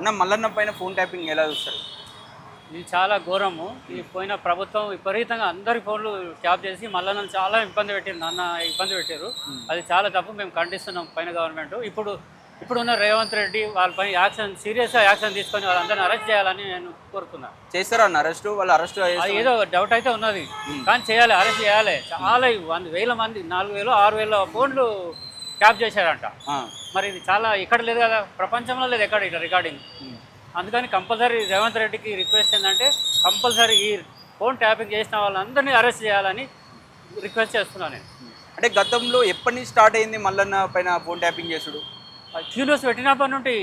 అన్న మల్లన్న పైన phone tapping ఎలా చూస్తారు? ఇది చాలా ఘోరము. ఈ పోయిన ప్రభుత్వం విపరీతంగా అందరి ఫోన్లు ట్యాప్ చేసి మల్లన్నను చాలా ఇబ్బంది పెట్టారు, నాన్న ఇబ్బంది పెట్టారు. అది చాలా తప్పు, మేము ఖండిస్తున్నాం పైన గవర్నమెంట్. ఇప్పుడున్న రేవంత్ రెడ్డి వాళ్ళపై సీరియస్గా యాక్షన్ తీసుకొని వాళ్ళందరినీ అరెస్ట్ చేయాలని నేను కోరుతున్నాను. చేస్తారా అన్న అరెస్ట్? వాళ్ళు అరెస్ట్ ఏదో డౌట్ అయితే ఉన్నది, కానీ చేయాలి, అరెస్ట్ చేయాలి. చాలా వేల మంది 4,000 6,000 ఫోన్లు ట్యాప్ చేశారంట. మరి ఇది చాలా ఇక్కడ లేదు కదా, ప్రపంచంలో లేదు ఎక్కడ ఇట్లా రికార్డింగ్. అందుకని కంపల్సరీ రేవంత్ రెడ్డికి రిక్వెస్ట్ ఏంటంటే కంపల్సరీ ఈ ఫోన్ ట్యాపింగ్ చేసిన వాళ్ళందరినీ అరెస్ట్ చేయాలని రిక్వెస్ట్ చేస్తున్నాను నేను. అంటే గతంలో ఎప్పటి నుంచి స్టార్ట్ అయింది మల్లన్న పైన ఫోన్ ట్యాపింగ్ చేసుడు? క్యూరియస్ పెట్టినప్పటి నుండి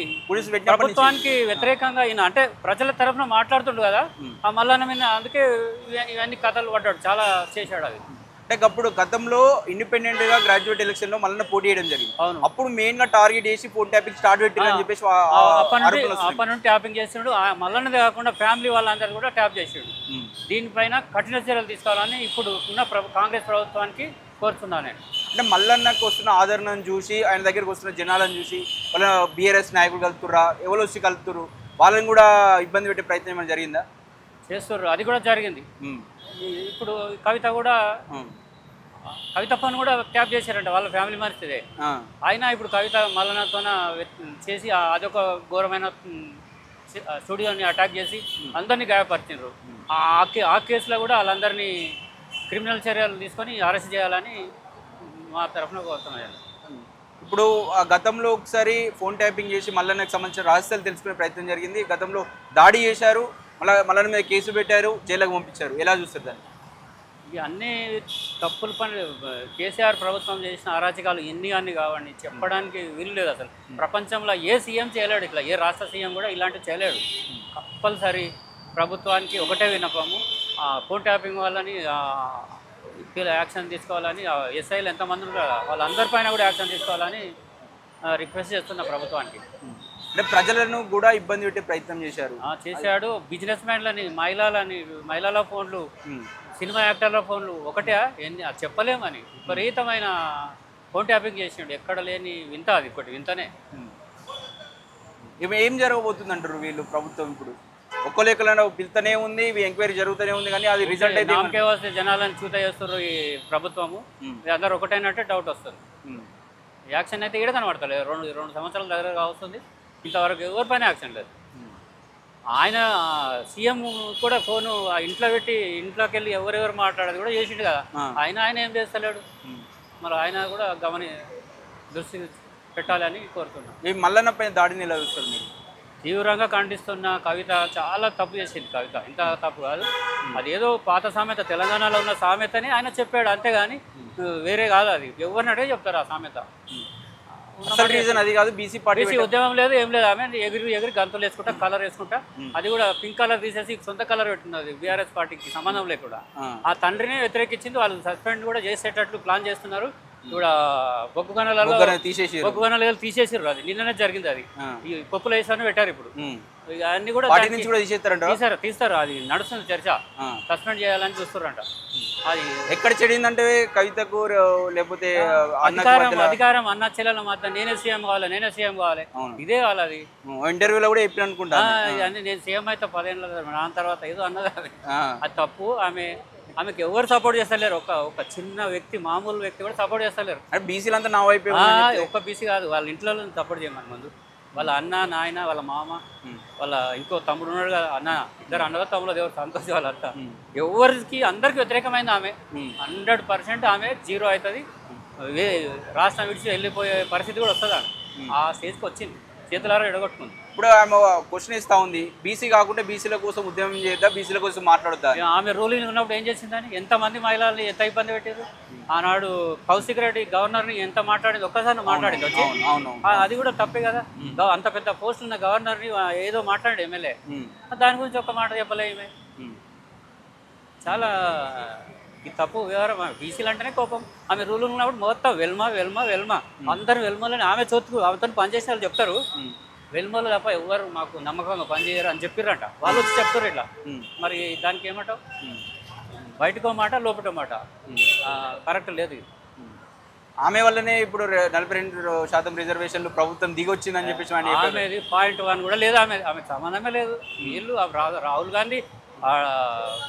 ప్రభుత్వానికి వ్యతిరేకంగా ఈయన అంటే ప్రజల తరఫున మాట్లాడుతుండు కదా, ఆ మల్లన్న మీద అందుకే ఇవన్నీ కథలు పడ్డాడు, చాలా చేశాడు. అది అంటే అప్పుడు గతంలో ఇండిపెండెంట్ గా గ్రాడ్యుయేట్ ఎలక్షన్ లో మల్లన్న పోటీ చేయడం జరిగింది. అవును, అప్పుడు మెయిన్ గా టార్గెట్ చేసి ఫోన్ ట్యాపింగ్ స్టార్ట్ పెట్టారని చెప్పేసి అప్పటి నుండి ట్యాపింగ్ చేస్తున్నాడు. మల్లన్నదే కాకుండా ఫ్యామిలీ వాళ్ళందరూ కూడా ట్యాప్ చేసాడు. దీనిపైన కఠిన చర్యలు తీసుకోవాలని ఇప్పుడు ఉన్న కాంగ్రెస్ ప్రభుత్వానికి కోరుతున్నాను నేను. అంటే మల్లన్నకు వస్తున్న ఆదరణను చూసి, ఆయన దగ్గరికి వస్తున్న జనాలను చూసి వాళ్ళ బీఆర్ఎస్ నాయకులు కలుపుతుర్రా, ఎవరు వచ్చి కలుపుతురు, వాళ్ళని కూడా ఇబ్బంది పెట్టే ప్రయత్నం ఏమైనా జరిగిందా? చేస్తుర్రు, అది కూడా జరిగింది. ఇప్పుడు కవిత పని కూడా ట్యాప్ చేశారంట, వాళ్ళ ఫ్యామిలీ మనిషిదే. అయినా ఇప్పుడు కవిత మల్లన్నతోన చేసి అదొక ఘోరమైన స్టూడియోని అటాక్ చేసి అందరినీ గాయపరిచినారు. ఆ కేసులో కూడా వాళ్ళందరినీ క్రిమినల్ చర్యలు తీసుకొని అరెస్ట్ చేయాలని మా తరఫున కోరుతున్నాను. ఇప్పుడు గతంలో ఒకసారి ఫోన్ ట్యాపింగ్ చేసి మల్లన్నకు సంబంధించిన రహస్యాలు తెలుసుకునే ప్రయత్నం జరిగింది. గతంలో దాడి చేశారు, మల్లన్న మీద కేసు పెట్టారు, జైలుకు పంపించారు. ఎలా చూస్తారు దాన్ని? ఇవి అన్నీ తప్పుల పని. కేసీఆర్ ప్రభుత్వం చేసిన అరాచకాలు అన్ని కావండి, చెప్పడానికి వీలు లేదు. అసలు ప్రపంచంలో ఏ సీఎం చేయలేడు ఇట్లా, ఏ రాష్ట్ర సీఎం కూడా ఇలాంటివి చేయలేడు. కంపల్సరీ ప్రభుత్వానికి ఒకటే విన్నపము, ఫోన్ ట్యాపింగ్ వాళ్ళని యాక్షన్ తీసుకోవాలని, ఎస్ఐలు ఎంతమంది ఉంటారో వాళ్ళందరిపైన కూడా యాక్షన్ తీసుకోవాలని రిక్వెస్ట్ చేస్తున్న ప్రభుత్వానికి. అంటే ప్రజలను కూడా ఇబ్బంది పెట్టే ప్రయత్నం చేశాడు. బిజినెస్ మ్యాన్లని, మహిళల ఫోన్లు, సినిమా యాక్టర్ల ఫోన్లు ఒకటే చెప్పలేమని విపరీతమైన ఫోన్ ట్యాపింగ్ చేసాడు. ఎక్కడ లేని వింత, అది ఒకటి వింతనే. ఇవి ఏం జరగబోతుంది అంటారు వీళ్ళు ప్రభుత్వం? ఇప్పుడు ఒక్కలేకలను పిలుతూనే ఉంది, ఇవి ఎంక్వైరీ జరుగుతూనే ఉంది, కానీ అది రిజల్ట్ అయితే నామకే వస్తే జనాలను చూత చేస్తారు ఈ ప్రభుత్వము. అందరు ఒకటైనట్టే డౌట్ వస్తుంది. యాక్షన్ అయితే ఇక్కడ కనబడతలేదు. రెండు సంవత్సరాల దగ్గర వస్తుంది, ఇంతవరకు ఎవరిపైన యాక్షన్ లేదు. ఆయన సీఎం కూడా ఫోను ఇంట్లో పెట్టి ఇంట్లోకి వెళ్ళి ఎవరెవరు మాట్లాడేది కూడా చేసిండు కదా, ఆయన ఏం చేస్తలేడు. మరి ఆయన కూడా దృష్టి పెట్టాలని కోరుతున్నాను. ఈ మల్లన్న పైన దాడిని ఎలా చూస్తారు మీరు? తీవ్రంగా ఖండిస్తున్న. కవిత చాలా తప్పు చేసింది. కవిత ఇంత తప్పు కాదు, అదేదో పాత సామెత, తెలంగాణలో ఉన్న సామెతని ఆయన చెప్పాడు, అంతేగాని వేరే కాదు. అది ఎవరినడే చెప్తారు ఆ సామెత. అసలు రీజన్ అది కాదు. బీసీ ఉద్యమం లేదు, ఏం లేదు. ఆమె ఎగిరి గంతులు వేసుకుంటా, కలర్ వేసుకుంటా, అది కూడా పింక్ కలర్ తీసేసి సొంత కలర్ పెట్టినది. బీఆర్ఎస్ పార్టీకి సంబంధం లేకుండా ఆ తండ్రినే వ్యతిరేకించింది. వాళ్ళు సస్పెండ్ కూడా చేసేటట్లు ప్లాన్ చేస్తున్నారు. కూడా బొగ్గు గనులలో తీసేసారు. అది నిన్ననే జరిగింది. అది ఈ పప్పుల వేసాను పెట్టారు. ఇప్పుడు అన్ని కూడా తీస్తారు. అది నడుస్తుంది చర్చ, సస్పెండ్ చేయాలని చూస్తారంట. అది ఎక్కడ చెడిందంటే కవితకు, లేకపోతే అధికారం అన్న చెల్లెల మధ్య నేనే సీఎం కావాలి, ఇదే కావాలి. అది ఇంటర్వ్యూలో కూడా చెప్పిన అనుకుంటా, నేను సీఎం అయితే 10 ఏళ్ళ దాని తర్వాత ఏదో అన్నది. అది తప్పు. ఆమెకి ఎవరు సపోర్ట్ చేస్తలేరు. ఒక చిన్న వ్యక్తి, మామూలు వ్యక్తి కూడా సపోర్ట్ చేస్తలేరు. బీసీలంతా నా వైపు, ఒక్క బీసీ కాదు, వాళ్ళ ఇంట్లో సపోర్ట్ చేయమని ముందు వాళ్ళ అన్న, నాయన, వాళ్ళ మామ, వాళ్ళ ఇంకో తమ్ముడు ఉన్నాడు కదా, ఇద్దరు అన్నదో తమ్ముడు, ఎవరు సంతోష్ వాళ్ళంతా ఎవరికి అందరికి వ్యతిరేకమైంది ఆమె. 100% ఆమె జీరో అవుతుంది. రాష్ట్రం విడిచి వెళ్ళిపోయే పరిస్థితి కూడా వస్తుంది. ఆ స్టేజ్కి వచ్చింది, చేతులారా ఎడగొట్టుకుంది. ఇప్పుడు ఆమె క్వశ్చన్ ఇస్తా ఉంది, బీసీ కాకుండా బీసీల కోసం ఉద్యమం చేద్దా, బీసీల కోసం మాట్లాడుతా. ఆమె రూలింగ్ ఉన్నప్పుడు ఏం చేసిందని ఎంతమంది మహిళల్ని ఎంత ఇబ్బంది పెట్టారు. ఆనాడు కౌశిక్ రెడ్డి గవర్నర్ని ఎంత మాట్లాడింది, ఒక్కసారి మాట్లాడింది వచ్చి. అది కూడా తప్పే కదా. అంత పెద్ద పోస్ట్ ఉన్న గవర్నర్ని ఏదో మాట్లాడి ఎమ్మెల్యే, దాని గురించి ఒక్క మాట చెప్పలే. చాలా ఈ తప్పు వ్యవహారం. బీసీలు అంటేనే కోపం. ఆమె రూలింగ్ ఉన్నప్పుడు మొత్తం వెల్మా అందరు వెల్మలని ఆమె చోతుకు ఆమెతో పనిచేసిన వాళ్ళు చెప్తారు. వెల్మలు తప్ప ఎవరు మాకు నమ్మకంగా పనిచేయరు అని చెప్పిర్రంట. వాళ్ళు వచ్చి చెప్తారు ఇట్లా. మరి దానికి ఏమంటావు? బయటకో మాట, లోపటో మాట, కరెక్ట్ లేదు. ఆమె వల్లనే ఇప్పుడు 42% రిజర్వేషన్లు ప్రభుత్వం దిగొచ్చిందని చెప్పేసి ఆయన చెప్పారు. ఆమెది .1 కూడా లేదు, ఆమెకు సంబంధమే లేదు. వీళ్ళు రాహుల్ గాంధీ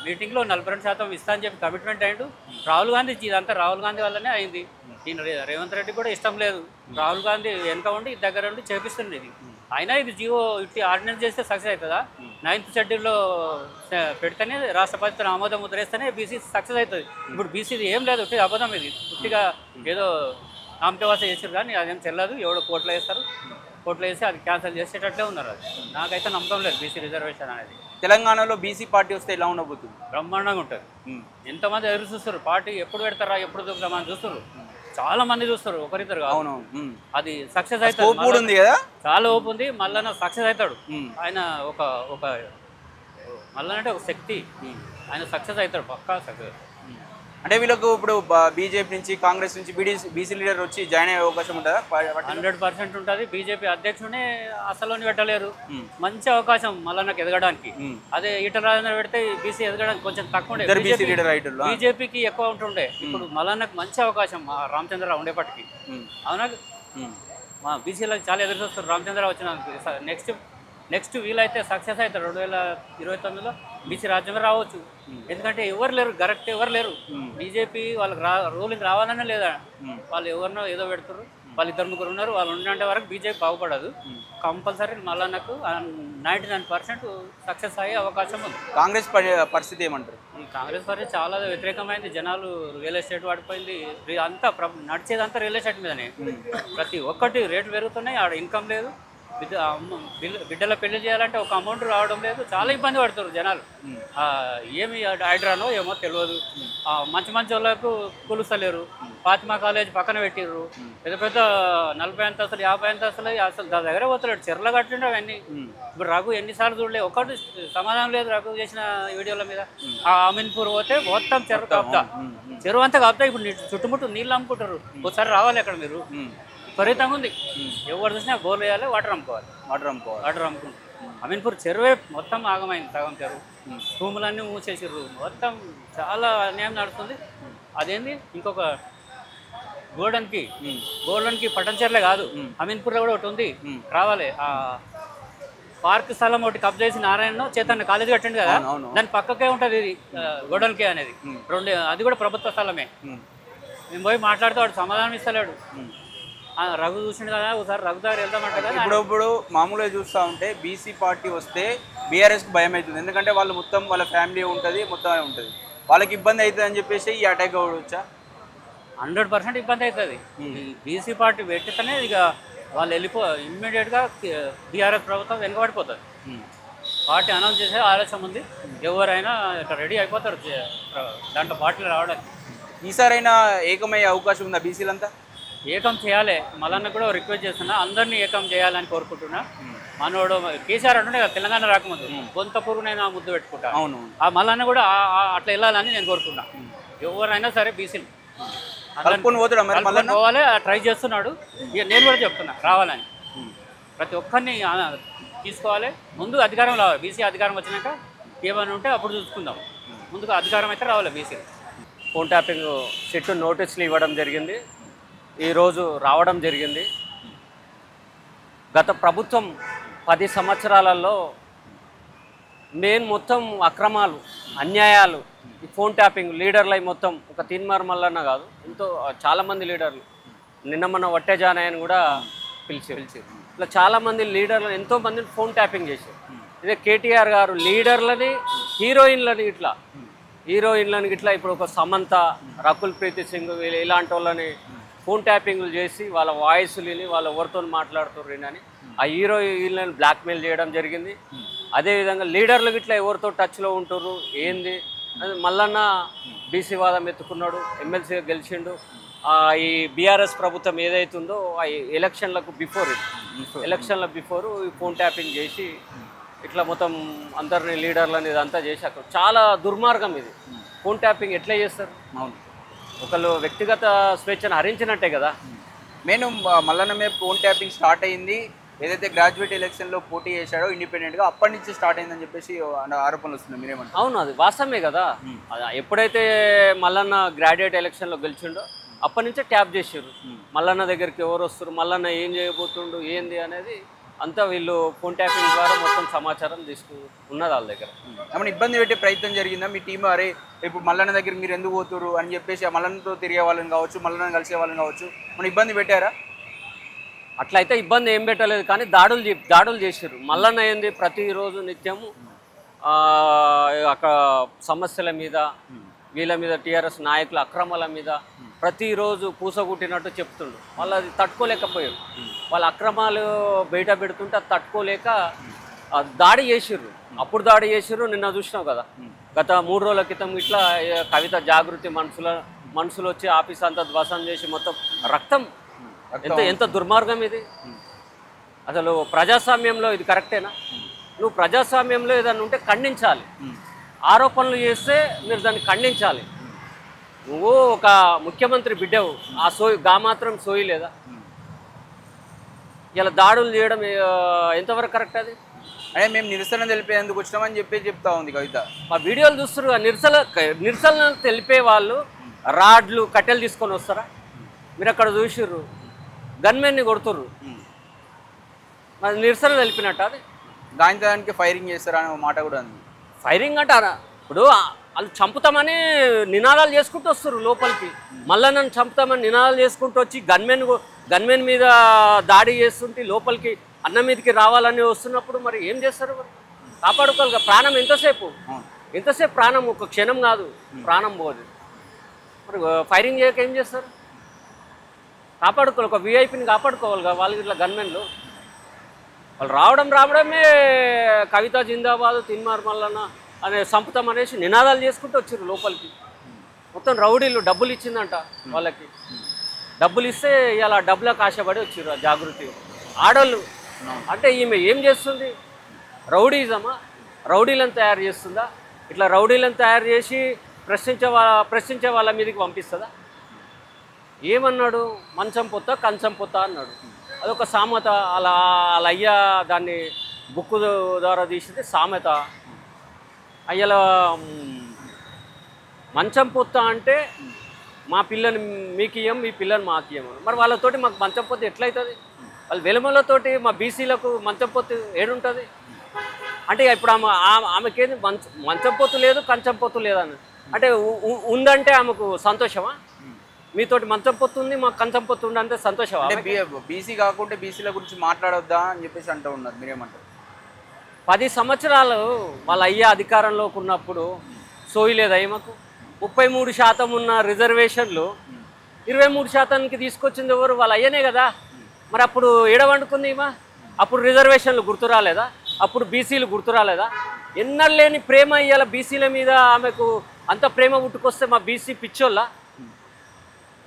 మీటింగ్లో 42% ఇస్తా అని చెప్పి కమిట్మెంట్ అయ్యిండు. రాహుల్ గాంధీ ఇదంతా రాహుల్ గాంధీ వల్లనే అయింది. ఈయన రేవంత్ రెడ్డి కూడా ఇష్టం లేదు. రాహుల్ గాంధీ వెనక ఉండి దగ్గర ఉండి చేపిస్తుంది ఇది. అయినా ఇది జియో ఇట్టి ఆర్డినెన్స్ చేస్తే సక్సెస్ అవుతుందా? 9th షెడ్యూల్లో పెడితేనే రాష్ట్రపతి ఆమోదం ముద్రేస్తేనే బీసీ సక్సెస్ అవుతుంది. ఇప్పుడు బీసీది ఏం లేదు, ఉట్టి అబద్ధం ఇది. ఉట్టిగా ఏదో నామకేవాస చేసారు కానీ అదేం చెల్లదు. ఎవడో కోర్టులో వేస్తారు, కోర్టులో వేసి అది క్యాన్సిల్ చేసేటట్లే ఉన్నారు. అది నాకైతే నమ్మకం లేదు బీసీ రిజర్వేషన్ అనేది. తెలంగాణలో బీసీ పార్టీ వస్తే ఎలా ఉండబోతుంది? బ్రహ్మాండంగా ఉంటుంది. ఎంతమంది ఎదురు చూస్తారు, పార్టీ ఎప్పుడు పెడతారా ఎప్పుడు దొరుకుతామని చూస్తారు. చాలా మంది చూస్తారు, ఒకరిద్దరు కాదు. అవును, అది సక్సెస్ అవుతుంది. ఉంది కదా, చాలా ఓపు ఉంది. మళ్ళీ సక్సెస్ అవుతాడు ఆయన. ఒక మళ్ళీ అంటే ఒక శక్తి, ఆయన సక్సెస్ అవుతాడు పక్కా సక్సెస్. అంటే వీళ్ళకు ఇప్పుడు బీజేపీ నుంచి కాంగ్రెస్ నుంచి బీసీ లీడర్ వచ్చి జాయిన్ అయ్యే అవకాశం ఉంటుందా? 100% ఉంటుంది. బీజేపీ అధ్యక్షుడే అసలు పెట్టలేరు. మంచి అవకాశం మల్లన్నకు ఎదగడానికి. అదే ఈటల రాజేందర్ పెడితే బీసీ ఎదగడానికి కొంచెం తక్కువ ఉండే, బీజేపీకి ఎక్కువ ఉంటుండే. ఇప్పుడు మల్లన్నకు మంచి అవకాశం రామచంద్రరావు ఉండేపటికి. అవునా? మా బీసీలకు చాలా ఎదురు చూస్తారు రామచంద్రరావు వచ్చిన. నెక్స్ట్ వీలైతే సక్సెస్ అవుతారు. 2029లో బీసీ రాజ్యంగా రావచ్చు. ఎందుకంటే ఎవరు లేరు, కరెక్ట్ ఎవరు లేరు. బీజేపీ వాళ్ళకి రూలింగ్ రావాలనే లేదా, వాళ్ళు ఎవరినో ఏదో పెడుతున్నారు. వాళ్ళు 2-3 ఉన్నారు, వాళ్ళు ఉండే వరకు బీజేపీ బాగుపడదు. కంపల్సరీ మళ్ళీ 99% సక్సెస్ అయ్యే అవకాశం ఉంది. కాంగ్రెస్ పరిస్థితి ఏమంటారు? ఈ కాంగ్రెస్ పరిస్థితి చాలా వ్యతిరేకమైంది. జనాలు రియల్ ఎస్టేట్ పడిపోయింది. అంతా నడిచేదంతా రియల్ ఎస్టేట్ మీదనే. ప్రతి ఒక్కటి రేట్లు పెరుగుతున్నాయి, ఆడ ఇన్కమ్ లేదు. బిడ్డల పెళ్లి చేయాలంటే ఒక అమౌంట్ రావడం లేదు. చాలా ఇబ్బంది పడుతున్నారు జనాలు. ఏమి హైడ్రానో ఏమో తెలియదు. మంచి వాళ్ళకు కొలుస్తలేరు. ఫాతిమా కాలేజ్ పక్కన పెట్టిర్రు. పెద్ద పెద్ద 40 అంతస్తులు 50 అంతస్తులు అసలు దాని దగ్గర పోతున్నాడు. చెర్ల కట్టిండు అవన్నీ. ఇప్పుడు రఘు ఎన్నిసార్లు చూడలేదు, ఒకటి సమాధానం లేదు రఘు చేసిన వీడియోల మీద. ఆ అమీన్పూర్ పోతే మొత్తం చెరువు కాపుతా, చెరువు అంతా కాపుతా. ఇప్పుడు చుట్టుముట్టు నీళ్ళు అమ్ముకుంటారు. ఒకసారి రావాలి అక్కడ మీరు. విపరీతంగా ఉంది. ఎవరు చూసినా బోర్లు వేయాలి, వాటర్ అమ్ముకుంటారు. అమీన్పూర్ చెరువే మొత్తం ఆగమైంది. సగం చెరువు, భూములన్నీ మూసేసిర్రు. మొత్తం చాలా అన్యాయం నడుస్తుంది. అదేంది ఇంకొక గోల్డెన్కి పట్టణచెర్లే కాదు, అమీన్పూర్లో కూడా ఒకటి ఉంది. రావాలి. ఆ పార్క్ స్థలం ఒకటి కబ్జా చేసి నారాయణ చైతన్య కాలేజీ కట్టండి కదా, దాని పక్కకే ఉంటుంది ఇది గోల్డెన్కే అనేది. అది కూడా ప్రభుత్వ స్థలమే. మేము పోయి మాట్లాడితే వాడు సమాధానం ఇస్తలేడు. రఘు చూసిండు కదా, ఒకసారి రఘు దగ్గర వెళ్దామంట కదా. ఇప్పుడు మామూలుగా చూస్తూ ఉంటే బీసీ పార్టీ వస్తే బీఆర్ఎస్కి భయం అవుతుంది. ఎందుకంటే వాళ్ళు మొత్తం వాళ్ళ ఫ్యామిలీ ఉంటుంది, మొత్తం ఉంటుంది. వాళ్ళకి ఇబ్బంది అవుతుంది అని చెప్పేసి ఈ అటాక్ అవ్వచ్చా? 100% ఇబ్బంది అవుతుంది. బీసీ పార్టీ పెట్టితేనే ఇక వాళ్ళు ఇమ్మీడియట్గా బీఆర్ఎస్ ప్రభుత్వం వెనుకబడిపోతుంది. పార్టీ అనౌన్స్ చేసే ఆలోచన ఉంది. ఎవరైనా ఇక్కడ రెడీ అయిపోతారు దాంట్లో పార్టీలు రావడానికి. ఈసారైనా ఏకమయ్యే అవకాశం ఉందా? బీసీలంతా ఏకం చేయాలి. మళ్ళీ కూడా రిక్వెస్ట్ చేస్తున్నా, అందరినీ ఏకం చేయాలని కోరుకుంటున్నా. మనోడు కేసీఆర్ అంటుండే కదా తెలంగాణ రాకముందు, కొంత పురుగునైనా ముద్దు పెట్టుకుంటా. అవును, ఆ మళ్ళీ కూడా అట్లా వెళ్ళాలని నేను కోరుకున్నా. ఎవరైనా సరే బీసీలు పోవాలి, ట్రై చేస్తున్నాడు. ఇక నేను కూడా చెప్తున్నా రావాలని. ప్రతి ఒక్కరిని తీసుకోవాలి. ముందు అధికారం రావాలి. బీసీ అధికారం వచ్చినాక ఏమైనా ఉంటే అప్పుడు చూసుకుందాం. ముందుగా అధికారం అయితే రావాలి బీసీ. ఫోన్ ట్యాపింగ్ సిట్టు నోటీసులు ఇవ్వడం జరిగింది. ఈరోజు రావడం జరిగింది. గత ప్రభుత్వం 10 సంవత్సరాలలో మొత్తం అక్రమాలు, అన్యాయాలు, ఈ ఫోన్ ట్యాపింగ్ లీడర్లై మొత్తం ఒక తీన్మార్ మల్లన్న కాదు, ఎంతో చాలామంది లీడర్లు, నిన్న మన వట్టేజానయ్యని కూడా పిలిచారు. ఇట్లా చాలామంది లీడర్లు ఎంతోమందిని ఫోన్ ట్యాపింగ్ చేశారు. ఇదే కేటీఆర్ గారు లీడర్లని, హీరోయిన్లని ఇట్లా ఇప్పుడు ఒక సమంత, రకుల్ ప్రీతి సింగ్ ఇలాంటి వాళ్ళని ఫోన్ ట్యాపింగ్లు చేసి వాళ్ళ వాయిస్లు విని వాళ్ళు ఎవరితో మాట్లాడుతుర్రు అని ఆ హీరోయిన్లను బ్లాక్మెయిల్ చేయడం జరిగింది. అదేవిధంగా లీడర్లు ఇట్లా ఎవరితో టచ్లో ఉంటుర్రు ఏంది మల్లన్న బీసీ వాదం ఎత్తుకున్నాడు, ఎమ్మెల్సీగా గెలిచిండు. ఈ బీఆర్ఎస్ ప్రభుత్వం ఏదైతుందో ఆ ఎలక్షన్లకు బిఫోర్ ఈ ఫోన్ ట్యాపింగ్ చేసి ఇట్లా మొత్తం అందరిని లీడర్లని ఇదంతా చేసి అక్కడ చాలా దుర్మార్గం ఇది. ఫోన్ ట్యాపింగ్ ఎట్లా చేస్తారు? అవును, ఒకళ్ళు వ్యక్తిగత స్వేచ్ఛను హరించినట్టే కదా. నేను మల్లన్న మీద ఫోన్ ట్యాపింగ్ స్టార్ట్ అయింది ఏదైతే గ్రాడ్యుయేట్ ఎలక్షన్లో పోటీ చేశాడో ఇండిపెండెంట్గా, అప్పటి నుంచి స్టార్ట్ అయిందని చెప్పేసి ఆరోపణలు వస్తున్నాయి. మీరేమంటారు? అవును, అది వాస్తవమే కదా. ఎప్పుడైతే మల్లన్న గ్రాడ్యుయేట్ ఎలక్షన్లో గెలిచిండో అప్పటి నుంచే ట్యాప్ చేసారు. మల్లన్న దగ్గరికి ఎవరు వస్తారు, మల్లన్న ఏం చేయబోతుండు ఏంది అనేది అంతా వీళ్ళు ఫోన్ ట్యాపింగ్ ద్వారా మొత్తం సమాచారం ఉన్నది వాళ్ళ దగ్గర. ఏమైనా ఇబ్బంది పెట్టే ప్రయత్నం జరిగిందా మీ టీం? అరే ఇప్పుడు మల్లన్న దగ్గర మీరు ఎందుకు పోతురు అని చెప్పేసి ఆ మల్లన్నతో తిరిగే వాళ్ళని కావచ్చు, మల్లన్న కలిసే వాళ్ళని కావచ్చు, మన ఇబ్బంది పెట్టారా? అట్లయితే ఇబ్బంది ఏం పెట్టలేదు, కానీ దాడులు చేసారు. మల్లన్న ఏంది ప్రతిరోజు నిత్యము అక్కడ సమస్యల మీద, వీళ్ళ మీద, టీఆర్ఎస్ నాయకుల అక్రమాల మీద ప్రతిరోజు పూసగుట్టినట్టు చెప్తుండు. వాళ్ళు అది తట్టుకోలేకపోయారు. వాళ్ళ అక్రమాలు బయట పెడుతుంటే అది తట్టుకోలేక దాడి చేసిర్రు. అప్పుడు దాడి చేసిర్రు, నిన్న చూసినావు కదా. గత 3 రోజుల క్రితం ఇట్లా కవిత జాగృతి మనుషులు వచ్చి ఆఫీస్ అంతా ధ్వంసం చేసి మొత్తం రక్తం. ఎంత దుర్మార్గం ఇది! అసలు ప్రజాస్వామ్యంలో ఇది కరెక్టేనా? నువ్వు ప్రజాస్వామ్యంలో ఏదన్నా ఉంటే ఖండించాలి. ఆరోపణలు చేస్తే మీరు దాన్ని ఖండించాలి. నువ్వు ఒక ముఖ్యమంత్రి బిడ్డవు, గా మాత్రం సోయి లేదా? ఇలా దాడులు చేయడం ఎంతవరకు కరెక్ట్? అది అంటే మేము నిరసన తెలిపేందుకు వచ్చినామని చెప్తా ఉంది కవిత. మా వీడియోలు చూస్తారు. నిరసన తెలిపే వాళ్ళు రాడ్లు కట్టెలు తీసుకొని వస్తారా? మీరు అక్కడ చూసిర్రు, గన్మెన్ని కొడుతుర్రు. మరి నిరసన తెలిపినట్టు అది? దానికి ఫైరింగ్ చేస్తారా అనే మాట కూడా ఉంది. ఫైరింగ్ అంటారా? ఇప్పుడు వాళ్ళు చంపుతామని నినాదాలు చేసుకుంటూ వస్తారు లోపలికి. మళ్ళీ నన్ను చంపుతామని నినాదాలు చేసుకుంటూ వచ్చి గన్మెన్ మీద దాడి చేస్తుంటే లోపలికి అన్న మీదకి రావాలని వస్తున్నప్పుడు మరి ఏం చేస్తారు? మరి కాపాడుకోవాలి. ప్రాణం ఎంతసేపు ప్రాణం, ఒక క్షణం కాదు, ప్రాణం పోదు. మరి ఫైరింగ్ చేయక ఏం చేస్తారు? కాపాడుకోవాలి, ఒక వీఐపీని కాపాడుకోవాలి కదా వాళ్ళకి. ఇట్లా గన్మెన్లు వాళ్ళు రావడమే కవిత జిందాబాద్, తిన్మార్ మల్లన్న అనే సంపుతం అనేసి నినాదాలు చేసుకుంటూ వచ్చారు లోపలికి. మొత్తం రౌడీలు డబ్బులు ఇచ్చిందంట వాళ్ళకి. డబ్బులు ఇస్తే ఇలా డబ్బులకు ఆశపడి వచ్చారు ఆ జాగృతి ఆడోళ్ళు. అంటే ఈమె ఏం చేస్తుంది? రౌడీజమా? రౌడీలను తయారు చేస్తుందా? ఇట్లా రౌడీలను తయారు చేసి ప్రశ్నించే వాళ్ళ మీదకి పంపిస్తుందా? ఏమన్నాడు? మంచం పొత్త కంచం పొత్త అన్నాడు. అదొక సామెత. అలా అయ్యా దాన్ని బుక్కు ద్వారా తీసింది సామెత. అయ్యల మంచం పొత్త అంటే మా పిల్లని మీకు ఇయ్యం, మీ పిల్లని మాకు ఇయ్యము. మరి వాళ్ళతోటి మాకు మంచం పొత్తు ఎట్లయితుంది? వాళ్ళు వెలుమలతోటి మా బీసీలకు మంచం పొత్తు ఏడుంటుంది? అంటే ఇప్పుడు ఆమెకేంది మంచం పొత్తు లేదు, కంచం పొత్తు లేదని అంటే ఉందంటే ఆమెకు సంతోషమా? మీతోటి మంచం పొత్తు ఉంది, మాకు కంచం పొత్తు ఉంది అంటే సంతోషమా? బీసీ కాకుంటే బీసీల గురించి మాట్లాడొద్దా అని చెప్పేసి అంటూ ఉన్నారు. మీరేమంటారు? 10 సంవత్సరాలు వాళ్ళ అయ్యా అధికారంలోకి ఉన్నప్పుడు సోయి లేదా ఈమెకు? 33% ఉన్న రిజర్వేషన్లు 23%కి తీసుకొచ్చింది ఎవరు? వాళ్ళ అయ్యనే కదా. మరి అప్పుడు ఏడవండుకుంది ఈమె? అప్పుడు రిజర్వేషన్లు గుర్తు రాలేదా? అప్పుడు బీసీలు గుర్తు రాలేదా? ఎన్నలేని ప్రేమ ఇయ్యాల బీసీల మీద ఆమెకు. అంత ప్రేమ పుట్టుకొస్తే మా బీసీ పిచ్చోళ్ళ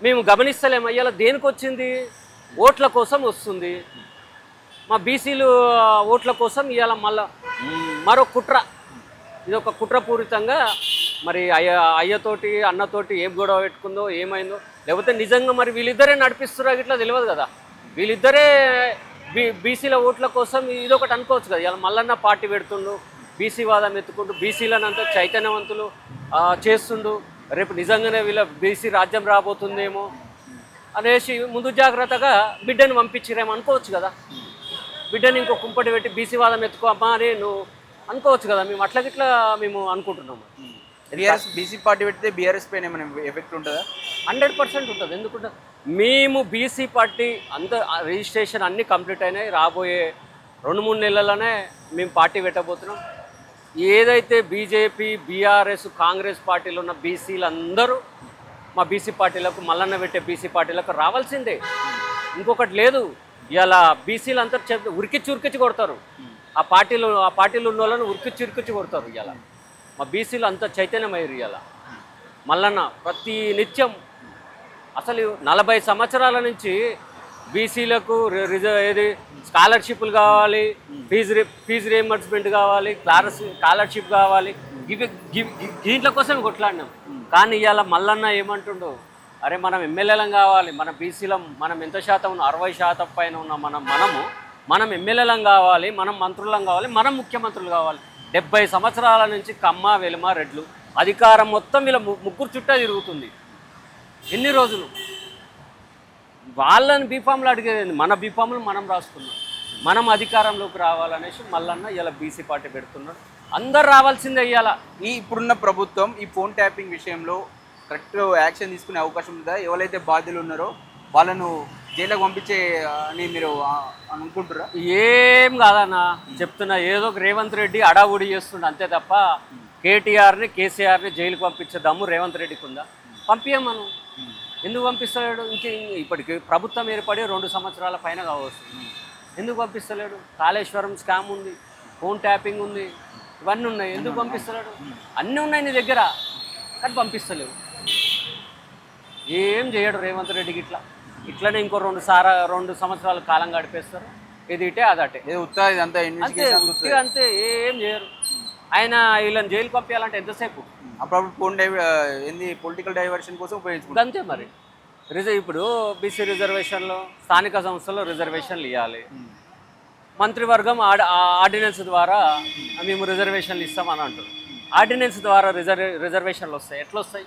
మేము గమనిస్తలేము. అయ్యాల దేనికి వచ్చింది? ఓట్ల కోసం వస్తుంది. మా బీసీలు ఓట్ల కోసం ఇవాళ మరో కుట్ర. ఇది ఒక కుట్రపూరితంగా మరి అయ్యతోటి అన్నతోటి ఏం గొడవ పెట్టుకుందో ఏమైందో, లేకపోతే నిజంగా మరి వీళ్ళిద్దరే నడిపిస్తున్నా ఇట్లా తెలియదు కదా. వీళ్ళిద్దరే బీసీల ఓట్ల కోసం ఇదొకటి అనుకోవచ్చు కదా. ఇలా మల్లన్న పార్టీ పెడుతుండు, బీసీ వాదం ఎత్తుకుంటూ బీసీలను అంతా చైతన్యవంతులు చేస్తుండు. రేపు నిజంగానే వీళ్ళ బీసీ రాజ్యం రాబోతుందేమో అనేసి ముందు జాగ్రత్తగా బిడ్డను పంపించిరేమో అనుకోవచ్చు కదా. బిడ్డని ఇంకో కుంపటి పెట్టి బీసీ వాదం ఎత్తుకో అమ్మా అని నువ్వు అనుకోవచ్చు కదా. మేము అట్లా అనుకుంటున్నాము. బీసీ పార్టీ పెడితే బీఆర్ఎస్ పైన ఏమైనా ఎఫెక్ట్ ఉంటుందా? 100% ఉంటుంది. ఎందుకంటే మేము బీసీ పార్టీ అంత రిజిస్ట్రేషన్ అన్నీ కంప్లీట్ అయినాయి. రాబోయే 2-3 నెలల్లోనే మేము పార్టీ పెట్టబోతున్నాం. ఏదైతే బీజేపీ, బీఆర్ఎస్, కాంగ్రెస్ పార్టీలు ఉన్న బీసీలు అందరూ మా బీసీ పార్టీలకు, మల్లన్న పెట్టే బీసీ పార్టీలకు రావాల్సిందే. ఇంకొకటి లేదు. ఇలా బీసీలు అంతా ఉరికిచ్చి కొడతారు. ఆ పార్టీలు ఉన్న వాళ్ళని ఉరికిచ్చి కొడతారు. ఇలా మా బీసీలు అంత చైతన్యమయ్యారు. ఇలా మల్లన్న ప్రతి నిత్యం అసలు 40 సంవత్సరాల నుంచి బీసీలకు ఏది స్కాలర్షిప్లు కావాలి, ఫీజు రియంబర్స్మెంట్ కావాలి, స్కాలర్షిప్ కావాలి. దీంట్ల కోసం కొట్లాడినాం. కానీ ఇవాళ మల్లన్న ఏమంటుండో, అరే మనం ఎమ్మెల్యేలం కావాలి, మన బీసీలం మనం ఎంత శాతం ఉన్న 60% పైన ఉన్న మనం ఎమ్మెల్యేలం కావాలి, మనం మంత్రులం కావాలి, మనం ముఖ్యమంత్రులు కావాలి. 70 సంవత్సరాల నుంచి కమ్మ, వెలుమ, రెడ్లు అధికారం మొత్తం ఇలా ముగ్గురు చుట్టా తిరుగుతుంది. ఎన్ని రోజులు? వాళ్ళని బీఫామ్లు అడిగేది, మన బీఫామ్లు మనం రాసుకున్నాం. మనం అధికారంలోకి రావాలనేసి మల్లన్న ఇలా బీసీ పార్టీ పెడుతున్నాడు. అందరు రావాల్సిందే. ఇవాళ ఇప్పుడున్న ప్రభుత్వం ఈ ఫోన్ ట్యాపింగ్ విషయంలో కరెక్ట్ యాక్షన్ తీసుకునే అవకాశం ఉందా? ఎవరైతే బాధ్యులు ఉన్నారో వాళ్ళను జైలుకు పంపించే అని మీరు అనుకుంటున్నారా? ఏం కాదన్న చెప్తున్నా, ఏదో రేవంత్ రెడ్డి అడావుడి చేస్తుండ అంతే తప్ప కేటీఆర్ని కేసీఆర్ని జైలుకి పంపించే దమ్ము రేవంత్ రెడ్డికి ఉందా? పంపించాం మనం. ఎందుకు పంపిస్తలేడు? ఇప్పటికి ప్రభుత్వం ఏర్పడి 2 సంవత్సరాల పైన కావచ్చు. ఎందుకు పంపిస్తలేడు? కాళేశ్వరం స్కామ్ ఉంది, ఫోన్ ట్యాపింగ్ ఉంది, ఇవన్నీ ఉన్నాయి. ఎందుకు పంపిస్తలేడు? అన్నీ ఉన్నాయి నీ దగ్గర, కానీ పంపిస్తలేవు. ఏం చేయడు రేవంత్ రెడ్డికి. ఇట్లనే ఇంకో 2 సంవత్సరాల కాలం గడిపేస్తారు. ఇది ఇటే అదటే, అంతే అంతే. ఏం చేయరు. ఆయన వీళ్ళని జైలు పంపించాలంటే ఎంతసేపు? అప్పుడప్పుడు ఫోన్ ఏంది పొలిటికల్ డైవర్షన్ కోసం ఉపయోగించుకుంటారు. అంతే మరి. ఇప్పుడు బీసీ రిజర్వేషన్లో స్థానిక సంస్థల్లో రిజర్వేషన్లు ఇవ్వాలి. మంత్రివర్గం ఆర్డినెన్స్ ద్వారా మేము రిజర్వేషన్లు ఇస్తామని అంటారు. ఆర్డినెన్స్ ద్వారా రిజర్వేషన్లు వస్తాయి. ఎట్లా వస్తాయి?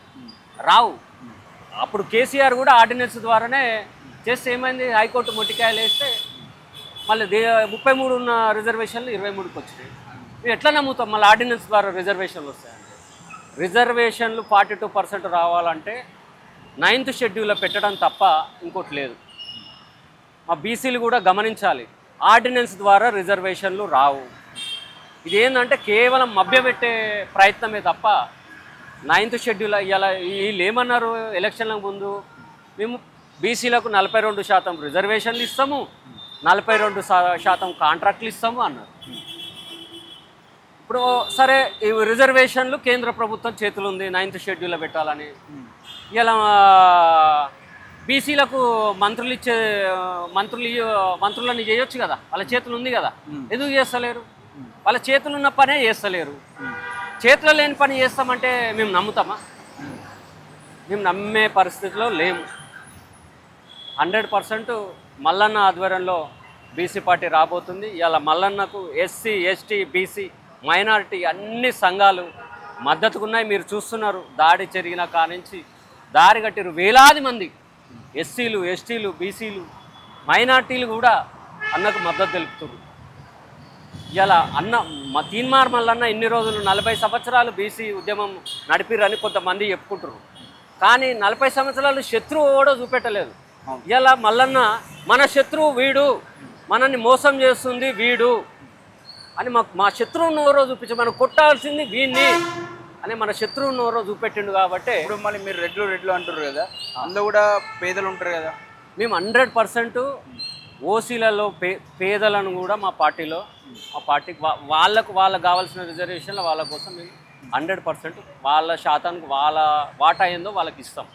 రావు. అప్పుడు కేసీఆర్ కూడా ఆర్డినెన్స్ ద్వారానే చేస్తే ఏమైంది? హైకోర్టు మొట్టికాయలు వేస్తే మళ్ళీ 33 ఉన్న రిజర్వేషన్లు 23కి వచ్చినాయి. మేము ఎట్లా నమ్ముతాం మళ్ళీ ఆర్డినెన్స్ ద్వారా రిజర్వేషన్లు వస్తాయంటే? రిజర్వేషన్లు 42% రావాలంటే 9th షెడ్యూల్లో పెట్టడం తప్ప ఇంకోటి లేదు. మా బీసీలు కూడా గమనించాలి. ఆర్డినెన్స్ ద్వారా రిజర్వేషన్లు రావు. ఇదేంటంటే కేవలం మభ్యపెట్టే ప్రయత్నమే తప్ప 9th షెడ్యూల్ ఇవాళ వీళ్ళు ఏమన్నారు ఎలక్షన్లకు ముందు? మేము బీసీలకు 42% రిజర్వేషన్లు ఇస్తాము, 42% కాంట్రాక్ట్లు ఇస్తాము అన్నారు. ఇప్పుడు సరే, ఈ రిజర్వేషన్లు కేంద్ర ప్రభుత్వం చేతులు ఉంది 9th షెడ్యూల్లో పెట్టాలని. ఇలా బీసీలకు మంత్రులని చేయొచ్చు కదా, వాళ్ళ చేతులు ఉంది కదా. ఎందుకు చేస్తలేరు? వాళ్ళ చేతులు ఉన్న పనే చేస్తలేరు. చేతిలో లేని పని చేస్తామంటే మేము నమ్ముతామా? మేము నమ్మే పరిస్థితిలో లేము. 100% మల్లన్న ఆధ్వర్యంలో బీసీ పార్టీ రాబోతుంది. ఇలా మల్లన్నకు ఎస్సీ, ఎస్టీ, బీసీ, మైనారిటీ అన్ని సంఘాలు మద్దతుకున్నాయి. మీరు చూస్తున్నారు, దాడి జరిగిన కానించి దారి కట్టిరు వేలాది మంది ఎస్సీలు, ఎస్టీలు, బీసీలు, మైనార్టీలు కూడా అన్నకు మద్దతు తెలుపుతున్నారు. ఇలా తీన్మార్ మల్లన్న ఇన్ని రోజులు 40 సంవత్సరాలు బీసీ ఉద్యమం నడిపిరని కొంతమంది చెప్పుకుంటారు. కానీ 40 సంవత్సరాలు శత్రువు కూడా చూపెట్టలేదు. ఇలా మల్లన్న మన శత్రువు వీడు, మనల్ని మోసం చేస్తుంది వీడు అని మా శత్రువుని ఎవరో చూపించి మనం కొట్టాల్సింది వీడిని అని మన శత్రువుని ఎవరో చూపెట్టిండు. కాబట్టి ఇప్పుడు మళ్ళీ మీరు రెడ్లు అంటారు కదా, అందులో కూడా పేదలు ఉంటారు కదా. మేము 100% ఓసీలలో పేదలను కూడా మా పార్టీకి వాళ్ళకు కావాల్సిన రిజర్వేషన్లు వాళ్ళ కోసం మేము 100% వాళ్ళ శాతానికి వాళ్ళ వాటా ఏందో వాళ్ళకి ఇస్తాం.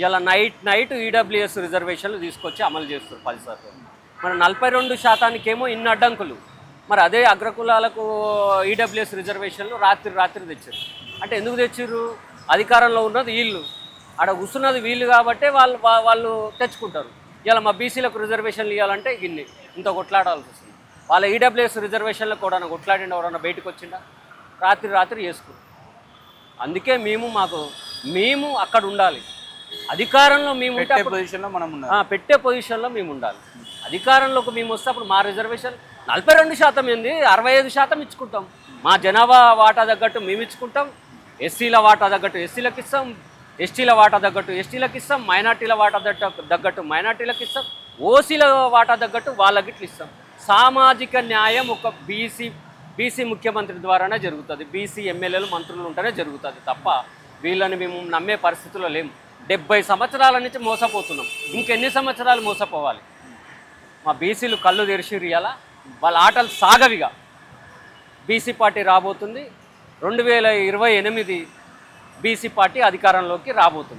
ఇలా నైట్ ఈడబ్ల్యూఎస్ రిజర్వేషన్లు తీసుకొచ్చి అమలు చేస్తారు 10%. మరి 42% ఏమో ఇన్ని అడ్డంకులు. మరి అదే అగ్రకులాలకు ఈడబ్ల్యూఎస్ రిజర్వేషన్లు రాత్రి తెచ్చారు. అంటే ఎందుకు తెచ్చారు? అధికారంలో ఉన్నది వీళ్ళు, ఆడ కూర్చున్నది వీళ్ళు కాబట్టి వాళ్ళు తెచ్చుకుంటారు. ఇలా మా బీసీలకు రిజర్వేషన్లు ఇవ్వాలంటే ఇంత కొట్లాడాల్సి వస్తుంది. వాళ్ళ ఈడబ్ల్యూఎస్ రిజర్వేషన్లకు కూడా కొట్లాడిండి ఎవరన్నా బయటకు వచ్చిందా? రాత్రి చేసుకుంటారు. అందుకే మేము అక్కడ ఉండాలి. అధికారంలో మేము పెట్టే పొజిషన్లో మేము ఉండాలి. అధికారంలోకి మేము వస్తే అప్పుడు మా రిజర్వేషన్ 42% ఏంది, 65% ఇచ్చుకుంటాం. మా జనాభా వాటా తగ్గట్టు మేము ఇచ్చుకుంటాం. ఎస్సీల వాటా తగ్గట్టు ఎస్సీలకు ఇస్తాం, ఎస్టీల వాటా తగ్గట్టు ఎస్టీలకు ఇస్తాం, మైనార్టీల వాటా తగ్గట్టు మైనార్టీలకు ఇస్తాం, ఓసీల వాటా తగ్గట్టు వాళ్ళకి ఇట్లా ఇస్తాం. సామాజిక న్యాయం ఒక బీసీ ముఖ్యమంత్రి ద్వారానే జరుగుతుంది. బీసీ ఎమ్మెల్యేలు, మంత్రులు ఉంటేనే జరుగుతుంది తప్ప వీళ్ళని మేము నమ్మే పరిస్థితుల్లో లేము. 70 సంవత్సరాల నుంచి మోసపోతున్నాం. ఇంకెన్ని సంవత్సరాలు మోసపోవాలి? మా బీసీలు కళ్ళు తెరిచిరు. ఇవాళ వాళ్ళ ఆటలు సాగవిగా. బీసీ పార్టీ రాబోతుంది. 2028 బీసీ పార్టీ అధికారంలోకి రాబోతుంది.